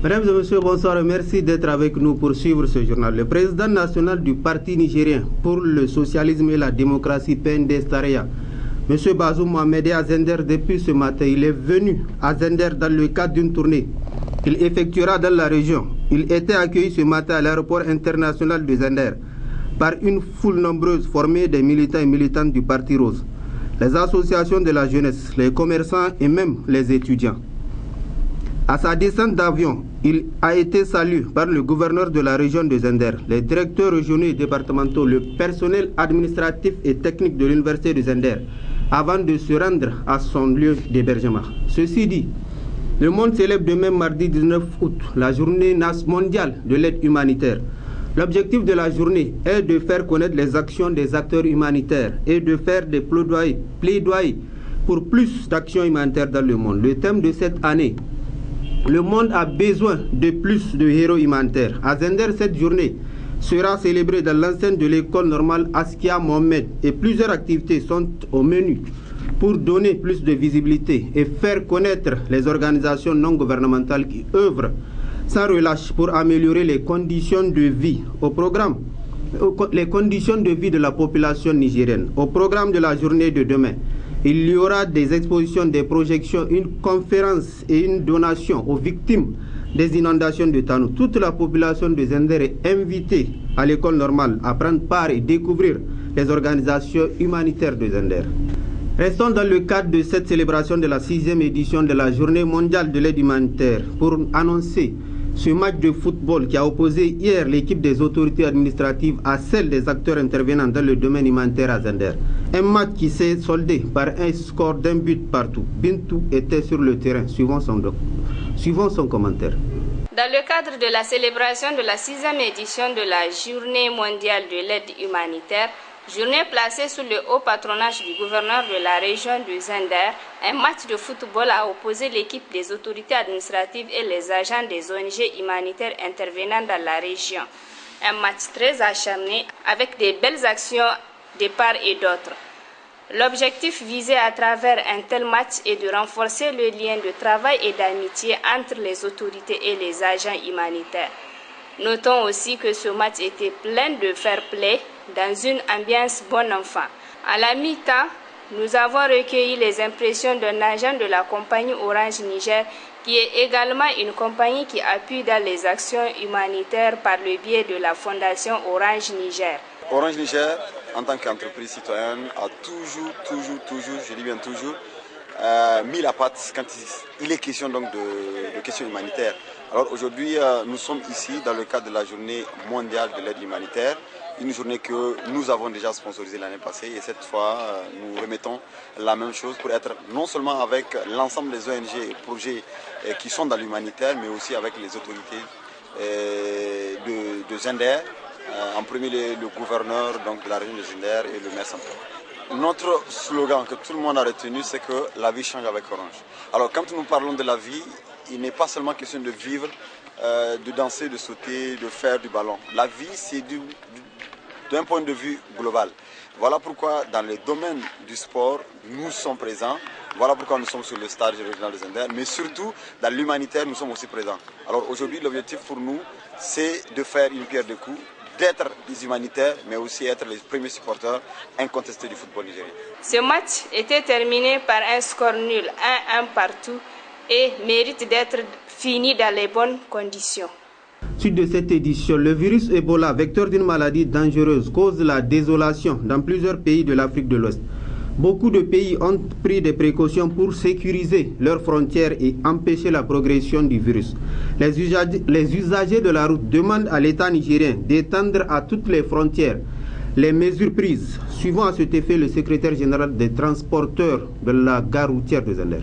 Mesdames et messieurs, bonsoir et merci d'être avec nous pour suivre ce journal. Le président national du parti nigérien pour le socialisme et la démocratie, PNDS Tarayya, M. Bazoum Mohamed est à Zender depuis ce matin. Il est venu à Zender dans le cadre d'une tournée qu'il effectuera dans la région. Il était accueilli ce matin à l'aéroport international de Zender par une foule nombreuse formée des militants et militantes du Parti Rose, les associations de la jeunesse, les commerçants et même les étudiants. À sa descente d'avion, il a été salué par le gouverneur de la région de Zender, les directeurs régionaux et départementaux, le personnel administratif et technique de l'université de Zender, avant de se rendre à son lieu d'hébergement. Ceci dit, le monde célèbre demain mardi 19 août la journée mondiale de l'aide humanitaire. L'objectif de la journée est de faire connaître les actions des acteurs humanitaires et de faire des plaidoyers pour plus d'actions humanitaires dans le monde. Le thème de cette année: le monde a besoin de plus de héros humanitaires. À Zender, cette journée sera célébrée dans l'enceinte de l'école normale Askia Mohamed et plusieurs activités sont au menu pour donner plus de visibilité et faire connaître les organisations non gouvernementales qui œuvrent sans relâche pour améliorer les conditions de vie. Les conditions de vie de la population nigérienne. Au programme de la journée de demain, il y aura des expositions, des projections, une conférence et une donation aux victimes des inondations de Tanou. Toute la population de Zender est invitée à l'école normale à prendre part et découvrir les organisations humanitaires de Zender. Restons dans le cadre de cette célébration de la 6e édition de la Journée mondiale de l'aide humanitaire pour annoncer ce match de football qui a opposé hier l'équipe des autorités administratives à celle des acteurs intervenant dans le domaine humanitaire à Zender. Un match qui s'est soldé par un score d'un but partout. Bintou était sur le terrain, suivant son commentaire. Dans le cadre de la célébration de la 6e édition de la Journée mondiale de l'aide humanitaire, journée placée sous le haut patronage du gouverneur de la région de Zender, un match de football a opposé l'équipe des autorités administratives et les agents des ONG humanitaires intervenant dans la région. Un match très acharné avec des belles actions de part et d'autre. L'objectif visé à travers un tel match est de renforcer le lien de travail et d'amitié entre les autorités et les agents humanitaires. Notons aussi que ce match était plein de fair play dans une ambiance bon enfant. À la mi-temps, nous avons recueilli les impressions d'un agent de la compagnie Orange Niger, qui est également une compagnie qui appuie dans les actions humanitaires par le biais de la fondation Orange Niger. Orange Niger, en tant qu'entreprise citoyenne, a toujours, je dis bien toujours, mis la patte quand il est question donc de questions humanitaires. Alors aujourd'hui, nous sommes ici dans le cadre de la journée mondiale de l'aide humanitaire, une journée que nous avons déjà sponsorisée l'année passée et cette fois, nous remettons la même chose pour être non seulement avec l'ensemble des ONG et projets qui sont dans l'humanitaire, mais aussi avec les autorités de Zender, en premier lieu le gouverneur donc, de la région de Zender et le maire central. Notre slogan que tout le monde a retenu, c'est que la vie change avec Orange. Alors quand nous parlons de la vie, il n'est pas seulement question de vivre, de danser, de sauter, de faire du ballon. La vie, c'est d'un point de vue global. Voilà pourquoi dans les domaines du sport, nous sommes présents. Voilà pourquoi nous sommes sur le stade régional de Zender. Mais surtout, dans l'humanitaire, nous sommes aussi présents. Alors aujourd'hui, l'objectif pour nous, c'est de faire une pierre de coups, d'être des humanitaires, mais aussi être les premiers supporters incontestés du football nigérien. Ce match était terminé par un score nul, 1-1 partout, et mérite d'être fini dans les bonnes conditions. Suite de cette édition, le virus Ebola, vecteur d'une maladie dangereuse, cause la désolation dans plusieurs pays de l'Afrique de l'Ouest. Beaucoup de pays ont pris des précautions pour sécuriser leurs frontières et empêcher la progression du virus. Les usagers de la route demandent à l'État nigérien d'étendre à toutes les frontières les mesures prises, suivant à cet effet le secrétaire général des transporteurs de la gare routière de Zender.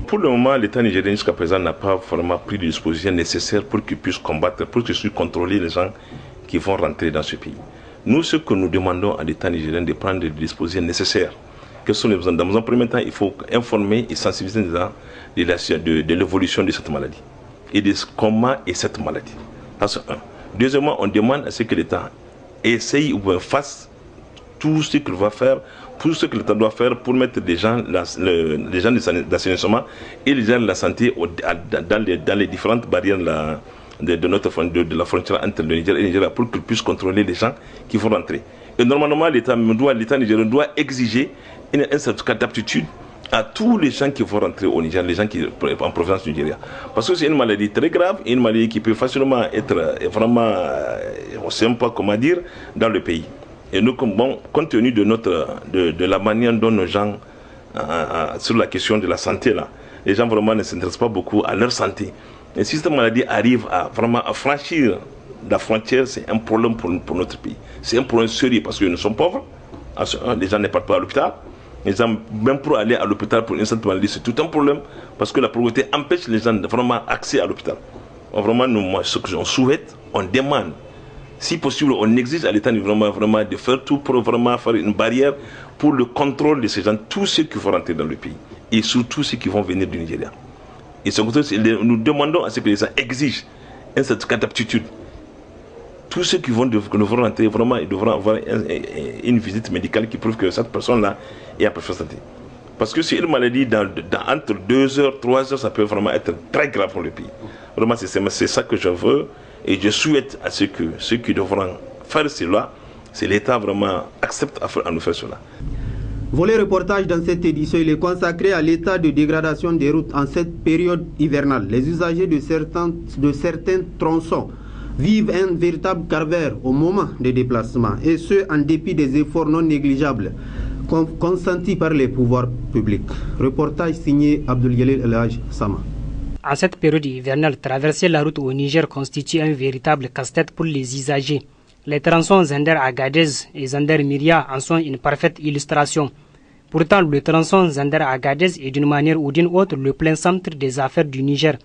Pour le moment, l'État nigérien jusqu'à présent n'a pas vraiment pris les dispositions nécessaires pour qu'il puisse combattre, pour qu'il puisse contrôler les gens qui vont rentrer dans ce pays. Nous, ce que nous demandons à l'État nigérien de prendre les dispositions nécessaires. Quels sont les besoins? Dans un premier temps, il faut informer et sensibiliser les gens de l'évolution de cette maladie et de comment est cette maladie. Ça, c'est un. Deuxièmement, on demande à ce que l'État essaye ou fasse tout ce qu'il va faire pour ce que l'État doit faire pour mettre les gens d'assainissement et les gens de la santé dans les différentes barrières de la frontière entre le Niger et le Nigeria pour qu'ils puissent contrôler les gens qui vont rentrer. Et normalement, l'État nigérien doit exiger un certificat d'aptitude à tous les gens qui vont rentrer au Niger, les gens qui en provenance du Nigeria. Parce que c'est une maladie très grave, une maladie qui peut facilement être vraiment, on ne sait pas comment dire, dans le pays. Et nous, compte tenu de la manière dont nos gens, sur la question de la santé, là, les gens vraiment ne s'intéressent pas beaucoup à leur santé. Et si cette maladie arrive à franchir la frontière, c'est un problème pour notre pays. C'est un problème sérieux parce que nous sommes pauvres, les gens ne partent pas à l'hôpital. Les gens, même pour aller à l'hôpital pour une certaine maladie, c'est tout un problème parce que la pauvreté empêche les gens de vraiment accès à l'hôpital. Vraiment, ce que l'on souhaite, on demande, si possible, on exige à l'État vraiment de faire tout pour vraiment faire une barrière pour le contrôle de ces gens, tous ceux qui vont rentrer dans le pays et surtout ceux qui vont venir du Nigeria. Et nous demandons à ce que les gens exigent un certificat d'aptitude. Tous ceux qui vont rentrer, vraiment, ils devront avoir une visite médicale qui prouve que cette personne-là est en parfaite santé. Parce que c'est une maladie, entre 2 heures, 3 heures, ça peut vraiment être très grave pour le pays. Vraiment, c'est ça que je veux. Et je souhaite à ceux qui devront faire cela, c'est l'État vraiment accepte à nous faire cela. Volet reportage dans cette édition, il est consacré à l'état de dégradation des routes en cette période hivernale. Les usagers de certains tronçons vivent un véritable calvaire au moment des déplacements, et ce en dépit des efforts non négligeables consentis par les pouvoirs publics. Reportage signé Abdul-Jalil El-Haj Sama. En cette période hivernale, traverser la route au Niger constitue un véritable casse-tête pour les usagers. Les tronçons Zender-Agadez et Zender-Myria en sont une parfaite illustration. Pourtant, le tronçon Zender-Agadez est d'une manière ou d'une autre le plein centre des affaires du Niger,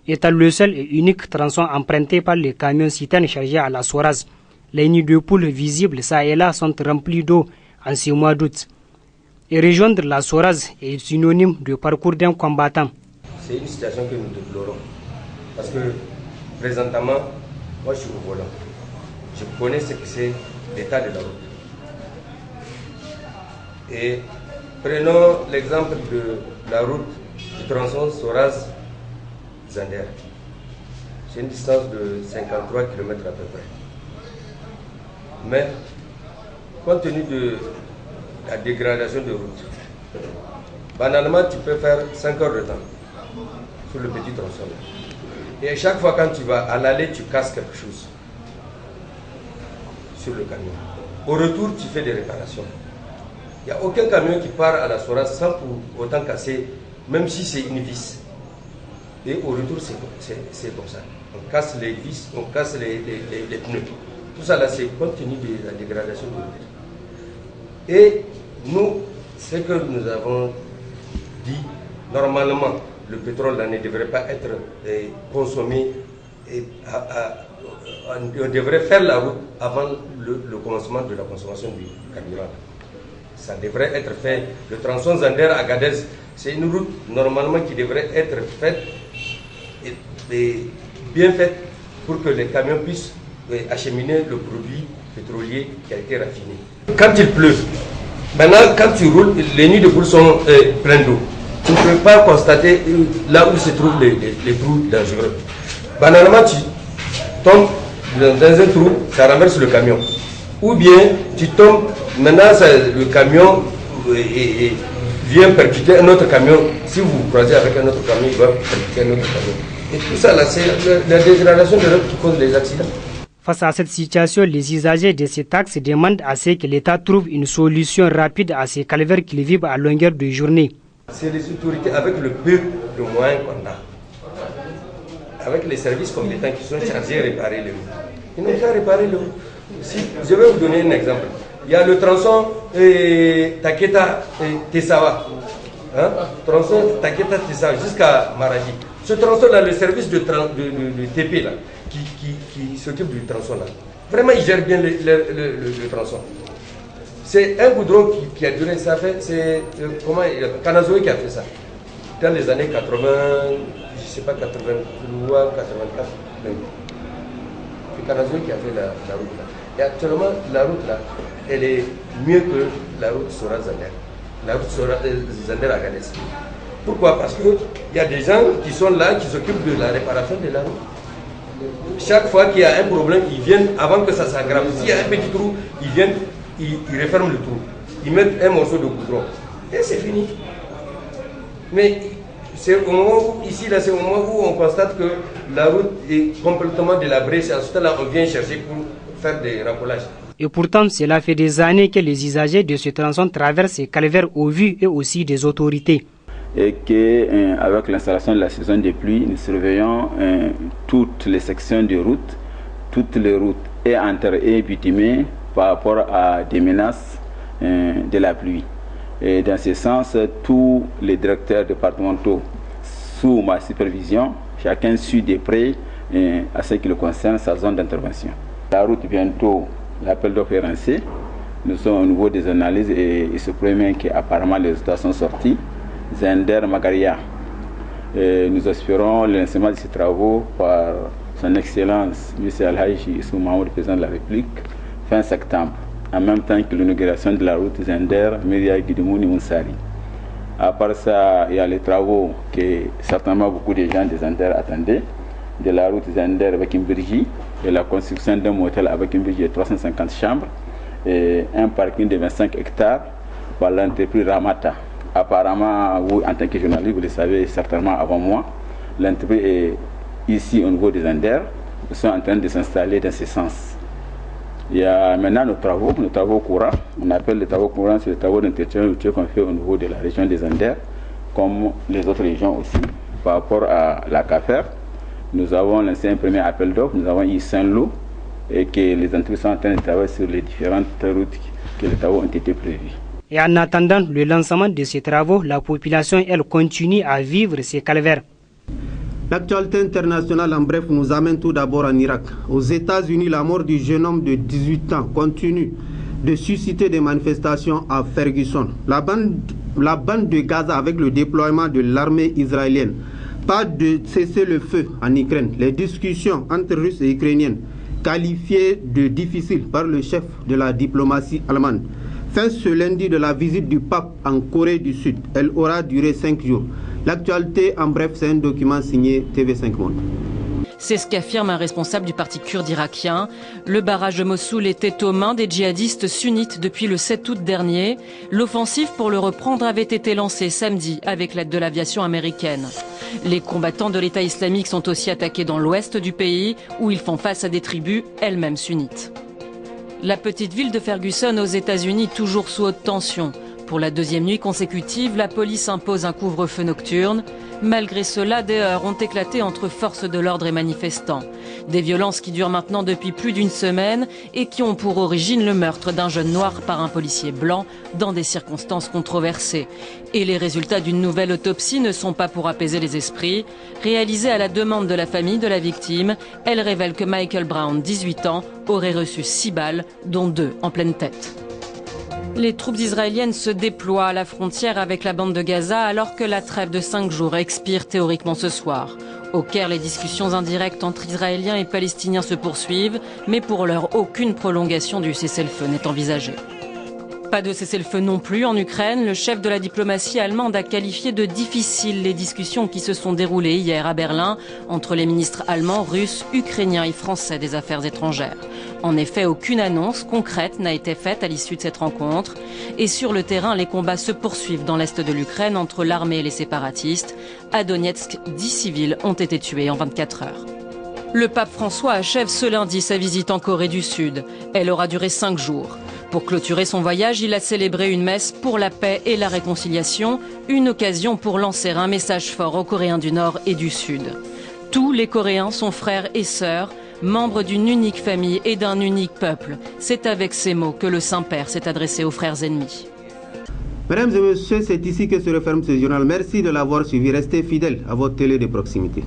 étant le seul et unique tronçon emprunté par les camions citernes chargés à la Soraz. Les nids de poules visibles ça et là sont remplis d'eau en ce mois d'août. Et rejoindre la Soraz est synonyme de parcours d'un combattant. C'est une situation que nous déplorons. Parce que présentement, moi je suis au volant. Je connais ce que c'est l'état de la route. Et prenons l'exemple de la route du tronçon Soraz-Zander. C'est une distance de 53 km à peu près. Mais, compte tenu de la dégradation de route, banalement tu peux faire 5 heures de temps sur le petit tronçon. Et chaque fois quand tu vas à l'aller, tu casses quelque chose sur le camion. Au retour, tu fais des réparations. Il n'y a aucun camion qui part à la Soraz sans pour autant casser, même si c'est une vis. Et au retour, c'est comme ça. On casse les vis, on casse les pneus. Tout ça là, c'est compte tenu de la dégradation de route. Et nous, ce que nous avons dit, normalement, le pétrole là, ne devrait pas être consommé. On devrait faire la route avant le commencement de la consommation du carburant. Ça devrait être fait. Le tronçon Zander-Agadez, c'est une route normalement qui devrait être faite et bien faite pour que les camions puissent acheminer le produit pétrolier qui a été raffiné. Quand il pleut, maintenant quand tu roules, les nids de poules sont pleins d'eau. Tu ne peux pas constater là où se trouvent les trous dangereux. Banalement, tu tombes dans un trou, ça renverse le camion. Ou bien tu tombes, maintenant le camion vient percuter un autre camion. Si vous croisez avec un autre camion, il va percuter un autre camion. Et tout ça, là, c'est la dégradation de l'autre qui cause les accidents. Face à cette situation, les usagers de cet axe demandent à ce que l'État trouve une solution rapide à ces calvaires qu'ils vivent à longueur de journée. C'est les autorités avec le peu de moyens qu'on a, avec les services compétents qui sont chargés de réparer les routes. Ils n'ont qu'à réparer les routes. Si, je vais vous donner un exemple. Il y a le tronçon Taketa-Tessawa. Tronçon Taketa-Tessawa jusqu'à Maradi. Ce tronçon-là, le service de TP là, qui s'occupe du tronçon-là, vraiment il gère bien le tronçon. C'est un goudron qui a duré, ça fait, c'est Kanazoe qui a fait ça. Dans les années 80, je ne sais pas, 83, 84, c'est Kanazoe qui a fait la route là. Et actuellement, la route là, elle est mieux que la route sera Zander. La route sera Zander à Agadez. Pourquoi? Parce qu'il y a des gens qui sont là, qui s'occupent de la réparation de la route. Chaque fois qu'il y a un problème, ils viennent, avant que ça s'aggrave. S'il y a un petit trou, ils viennent, ils referment le trou. Ils mettent un morceau de goudron. Et c'est fini. Mais c'est au moment où, ici, là, c'est au moment où on constate que la route est complètement délabrée. C'est à ce temps-là qu'on vient chercher pour faire des raccolages. Et pourtant, cela fait des années que les usagers de ce tronçon traversent ces calvaires au vu et aussi des autorités. Et qu'avec l'installation de la saison des pluies, nous surveillons toutes les sections de route, toutes les routes et enterrées et bitumées par rapport à des menaces de la pluie. Et dans ce sens, tous les directeurs départementaux, sous ma supervision, chacun suit de près à ce qui le concerne sa zone d'intervention. La route bientôt, l'appel d'offres est lancé. Nous sommes au niveau des analyses et il se promet qu'apparemment les résultats sont sortis. Zender Magaria. Nous espérons le lancement de ces travaux par son Excellence M. Al-Haïchi Issou Mahamoud, président de la République, fin septembre, en même temps que l'inauguration de la route Zender Myria Guidemouni Moussari. À part ça, il y a les travaux que certainement beaucoup de gens de Zender attendaient, de la route Zender avec une Birgi et la construction d'un motel avec une Birgi de 350 chambres et un parking de 25 hectares par l'entreprise Ramata. Apparemment, vous, en tant que journaliste, vous le savez certainement avant moi, l'entreprise est ici au niveau des Zender. Nous sommes en train de s'installer dans ce sens. Il y a maintenant nos travaux courants. On appelle les travaux courants, c'est les travaux d'entretien qu'on fait au niveau de la région des Zender, comme les autres régions aussi. Par rapport à la CAFER, nous avons lancé un premier appel d'offres, nous avons eu 5 lots et que les entreprises sont en train de travailler sur les différentes routes que les travaux ont été prévus. Et en attendant le lancement de ces travaux, la population, elle, continue à vivre ces calvaires. L'actualité internationale, en bref, nous amène tout d'abord en Irak. Aux États-Unis, la mort du jeune homme de 18 ans continue de susciter des manifestations à Ferguson. La bande de Gaza, avec le déploiement de l'armée israélienne, pas de cessez-le-feu en Ukraine. Les discussions entre Russes et Ukrainiens, qualifiées de difficiles par le chef de la diplomatie allemande. Fin ce lundi de la visite du pape en Corée du Sud. Elle aura duré 5 jours. L'actualité, en bref, c'est un document signé TV5 Monde. C'est ce qu'affirme un responsable du parti kurde irakien. Le barrage de Mossoul était aux mains des djihadistes sunnites depuis le 7 août dernier. L'offensive pour le reprendre avait été lancée samedi avec l'aide de l'aviation américaine. Les combattants de l'État islamique sont aussi attaqués dans l'ouest du pays où ils font face à des tribus elles-mêmes sunnites. La petite ville de Ferguson aux États-Unis toujours sous haute tension. Pour la deuxième nuit consécutive, la police impose un couvre-feu nocturne. Malgré cela, des heurts ont éclaté entre forces de l'ordre et manifestants. Des violences qui durent maintenant depuis plus d'une semaine et qui ont pour origine le meurtre d'un jeune noir par un policier blanc dans des circonstances controversées. Et les résultats d'une nouvelle autopsie ne sont pas pour apaiser les esprits. Réalisée à la demande de la famille de la victime, elle révèle que Michael Brown, 18 ans, aurait reçu 6 balles, dont 2 en pleine tête. Les troupes israéliennes se déploient à la frontière avec la bande de Gaza alors que la trêve de 5 jours expire théoriquement ce soir. Au Caire, les discussions indirectes entre Israéliens et Palestiniens se poursuivent, mais pour l'heure, aucune prolongation du cessez-le-feu n'est envisagée. Pas de cessez-le-feu non plus en Ukraine. Le chef de la diplomatie allemande a qualifié de difficiles les discussions qui se sont déroulées hier à Berlin entre les ministres allemands, russes, ukrainiens et français des Affaires étrangères. En effet, aucune annonce concrète n'a été faite à l'issue de cette rencontre. Et sur le terrain, les combats se poursuivent dans l'est de l'Ukraine entre l'armée et les séparatistes. À Donetsk, 10 civils ont été tués en 24 heures. Le pape François achève ce lundi sa visite en Corée du Sud. Elle aura duré 5 jours. Pour clôturer son voyage, il a célébré une messe pour la paix et la réconciliation, une occasion pour lancer un message fort aux Coréens du Nord et du Sud. Tous les Coréens sont frères et sœurs, membres d'une unique famille et d'un unique peuple. C'est avec ces mots que le Saint-Père s'est adressé aux frères ennemis. Mesdames et messieurs, c'est ici que se referme ce journal. Merci de l'avoir suivi. Restez fidèles à votre télé de proximité.